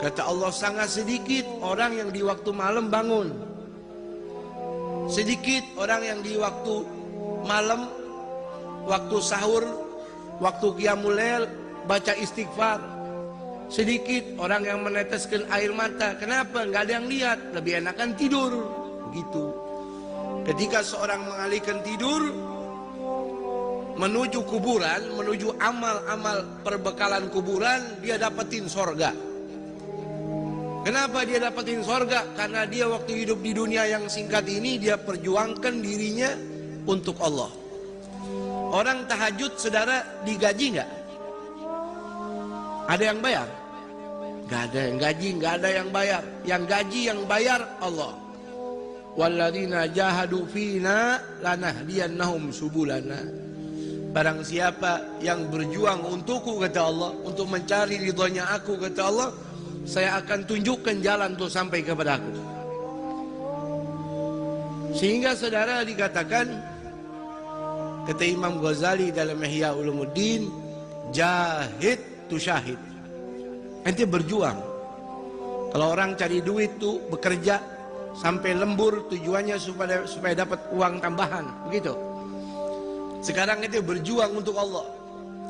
Kata Allah, sangat sedikit orang yang di waktu malam bangun. Sedikit orang yang di waktu malam, waktu sahur, waktu qiyamul lail baca istighfar. Sedikit orang yang meneteskan air mata. Kenapa? Nggak ada yang lihat. Lebih enakan tidur. Begitu. Ketika seorang mengalihkan tidur menuju kuburan, menuju amal-amal perbekalan kuburan, dia dapetin sorga. Kenapa dia dapetin sorga? Karena dia waktu hidup di dunia yang singkat ini, dia perjuangkan dirinya untuk Allah. Orang tahajud, saudara, digaji nggak? Ada yang bayar? Nggak ada yang gaji, nggak ada yang bayar. Yang gaji, yang bayar Allah. Walladzina jahadu fina lanahdiyannahum subulana. Barang siapa yang berjuang untukku, kata Allah, untuk mencari ridhonya aku, kata Allah, saya akan tunjukkan jalan untuk sampai kepada aku. Sehingga saudara dikatakan, kata Imam Ghazali dalam Ihya Ulumuddin, jahid tu syahid. Ente berjuang. Kalau orang cari duit tuh bekerja sampai lembur, tujuannya supaya dapat uang tambahan, begitu. Sekarang ente berjuang untuk Allah.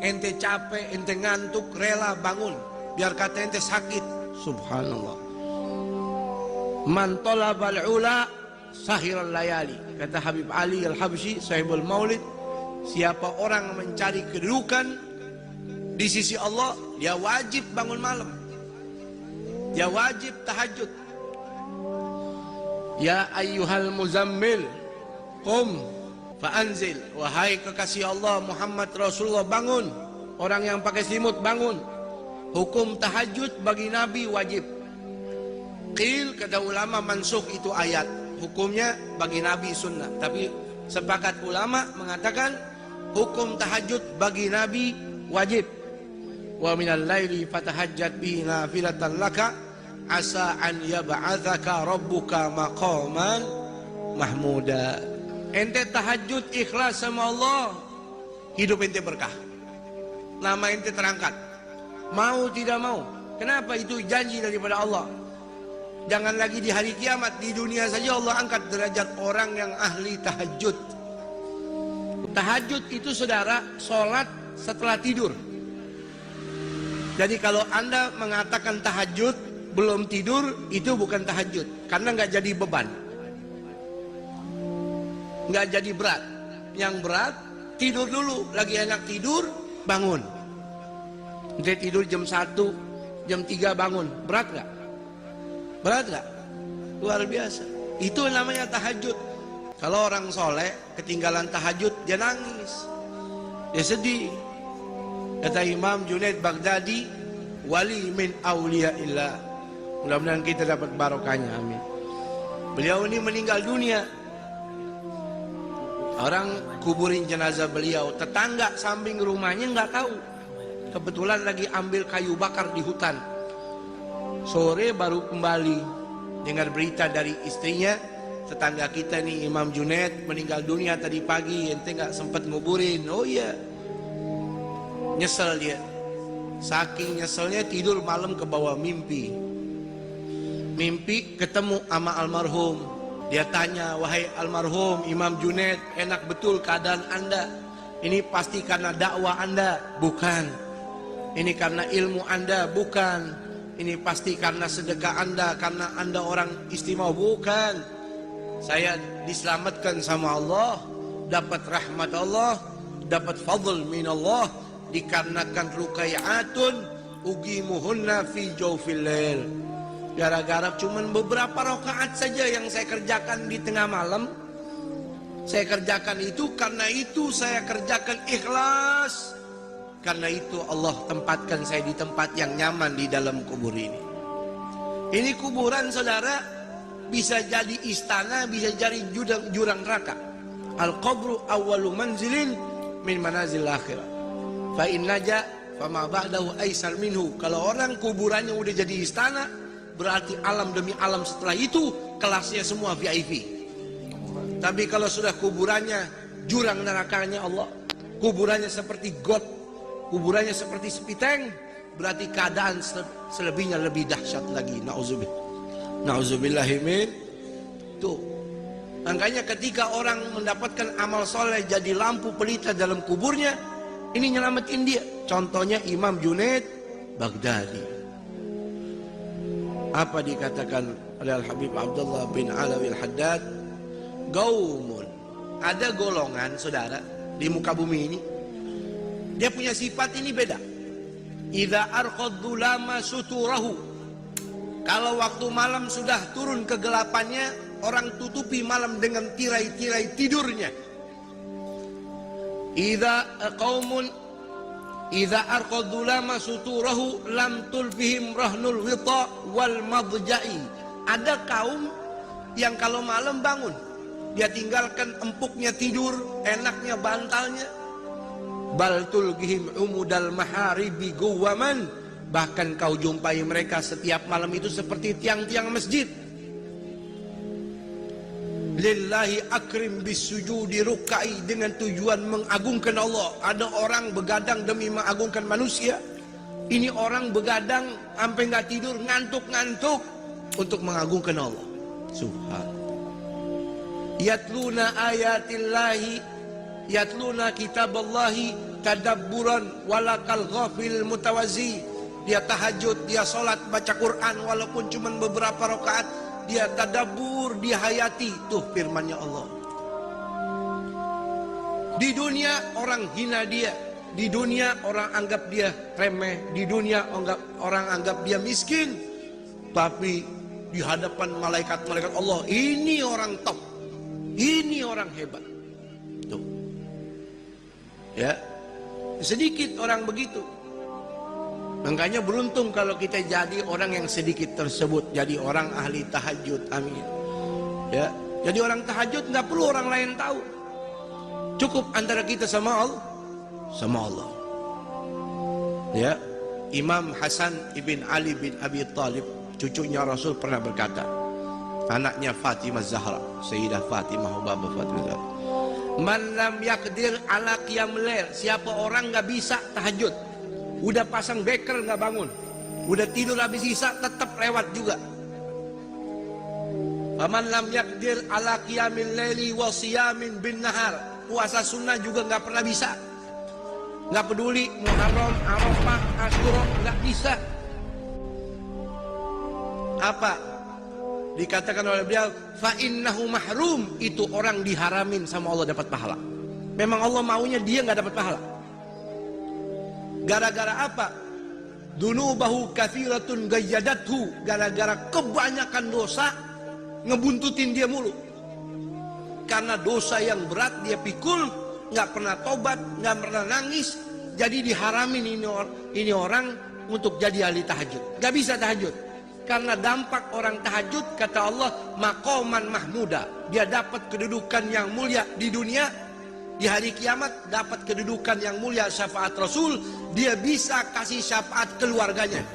Ente capek, ente ngantuk, rela bangun. Biar kata ente sakit. Subhanallah. Man talabal ula sahiral layali. Kata Habib Ali Al-Habsyi, Sahibul Maulid, siapa orang mencari kedudukan di sisi Allah, dia wajib bangun malam. Dia wajib tahajud. Ya ayyuhal muzammil, qum fa'anzil. Wahai kekasih Allah Muhammad Rasulullah, bangun. Orang yang pakai selimut, bangun. Hukum tahajud bagi Nabi wajib. Qil, kata ulama, mansukh itu ayat. Hukumnya bagi Nabi sunnah. Tapi sepakat ulama mengatakan hukum tahajud bagi Nabi wajib. Wa minal laili fatahajjat bihi nafilatan laka asa an yab'atsaka rabbuka maqaman mahmuda. Ente tahajud ikhlas sama Allah, hidup ente berkah. Nama ente terangkat. Mau tidak mau. Kenapa? Itu janji daripada Allah. Jangan lagi di hari kiamat, di dunia saja Allah angkat derajat orang yang ahli tahajud. Tahajud itu, saudara, sholat setelah tidur. Jadi kalau Anda mengatakan tahajud belum tidur, itu bukan tahajud. Karena nggak jadi beban, nggak jadi berat. Yang berat, tidur dulu. Lagi enak tidur, bangun. Dia tidur jam 1, jam 3 bangun. Berat gak? Berat gak? Luar biasa. Itu namanya tahajud. Kalau orang soleh ketinggalan tahajud, dia nangis, dia sedih. Kata Imam Junaid Baghdadi, wali min awliyaillah. Mudah-mudahan kita dapat barokahnya, amin. Beliau ini meninggal dunia. Orang kuburin jenazah beliau, tetangga samping rumahnya nggak tahu. Kebetulan lagi ambil kayu bakar di hutan. Sore baru kembali dengar berita dari istrinya, tetangga kita nih Imam Junaid meninggal dunia tadi pagi, ente nggak sempat nguburin. Oh iya, nyesel dia. Saking nyeselnya tidur malam ke bawah mimpi. Mimpi ketemu sama almarhum. Dia tanya, wahai almarhum Imam Junaid, enak betul keadaan Anda. Ini pasti karena dakwah Anda? Bukan. Ini karena ilmu Anda? Bukan. Ini pasti karena sedekah Anda, karena Anda orang istimewa? Bukan. Saya diselamatkan sama Allah, dapat rahmat Allah, dapat fadl min Allah, dikarenakan rukai'atun ugimuhunna fi jawfil lail. Gara-gara cuman beberapa rakaat saja yang saya kerjakan di tengah malam, saya kerjakan itu, karena itu saya kerjakan ikhlas. Karena itu Allah tempatkan saya di tempat yang nyaman di dalam kubur ini. Ini kuburan, saudara, bisa jadi istana, bisa jadi jurang neraka. Al-qabru awwalu manzilin min manazil akhirah. Fa in naja fama ba'dahu aisar minhu. Kalau orang kuburannya udah jadi istana, berarti alam demi alam setelah itu kelasnya semua VIP. Tapi kalau sudah kuburannya jurang nerakanya Allah, kuburannya seperti got, kuburannya seperti sepiteng, berarti keadaan selebihnya lebih dahsyat lagi. Nauzubillahimin. Tuh. Makanya ketika orang mendapatkan amal soleh jadi lampu pelita dalam kuburnya, ini nyelamatin dia. Contohnya Imam Junaid Baghdadi. Apa dikatakan oleh Al-Habib Abdullah bin Alawi Al-Haddad? Gaumun. Ada golongan, saudara, di muka bumi ini. Dia punya sifat ini beda. Idza arqaddu lama suturahu. Kalau waktu malam sudah turun kegelapannya, orang tutupi malam dengan tirai-tirai tidurnya. Idza arqaddu lama suturahu lam tulfihim rahnul wita wal madja'i. Ada kaum yang kalau malam bangun, dia tinggalkan empuknya tidur, enaknya bantalnya. Bal tulgihim umudal maharibi guwaman. Bahkan kau jumpai mereka setiap malam itu seperti tiang-tiang masjid. Lillahi akrim bisujudi rukai, dengan tujuan mengagungkan Allah. Ada orang begadang demi mengagungkan manusia. Ini orang begadang sampai nggak tidur, ngantuk-ngantuk untuk mengagungkan Allah. Subhanallah. Yatluna ayatillahi, yatluna kitaballahi tadabburan walakal ghafil mutawazi. Dia tahajud, dia sholat, baca Quran walaupun cuma beberapa rakaat, dia tadabbur, dia hayati. Tuh firmannya Allah. Di dunia orang hina dia, di dunia orang anggap dia remeh, di dunia orang anggap dia miskin. Tapi di hadapan malaikat-malaikat Allah, ini orang top, ini orang hebat. Tuh. Ya, sedikit orang begitu. Makanya beruntung kalau kita jadi orang yang sedikit tersebut, jadi orang ahli tahajud. Amin. Ya, jadi orang tahajud nggak perlu orang lain tahu. Cukup antara kita sama Allah, sama Allah. Ya, Imam Hasan ibn Ali bin Abi Thalib, cucunya Rasul, pernah berkata, anaknya Fatimah Zahra, Sayyidah Fatimah Baba Fatimah Zahra, man lam yaqdir ala qiyamul lail, siapa orang nggak bisa tahajud, udah pasang beker nggak bangun, udah tidur habis isya tetap lewat juga. Faman lam yaqdir ala qiyamil laili wa siyamin bin nahar, puasa sunnah juga nggak pernah bisa. Nggak peduli Muharram, Arafah, Asyura, nggak bisa. Apa dikatakan oleh beliau? Fa innahu mahrum, itu orang diharamin sama Allah dapat pahala. Memang Allah maunya dia nggak dapat pahala. Gara-gara apa? Dunubahu kathiratun gayyadathu, gara-gara kebanyakan dosa ngebuntutin dia mulu. Karena dosa yang berat dia pikul, nggak pernah tobat, nggak pernah nangis, jadi diharamin ini orang untuk jadi ahli tahajud. Nggak bisa tahajud. Karena dampak orang tahajud, kata Allah, maqaman mahmuda, dia dapat kedudukan yang mulia di dunia. Di hari kiamat dapat kedudukan yang mulia syafaat Rasul, dia bisa kasih syafaat keluarganya.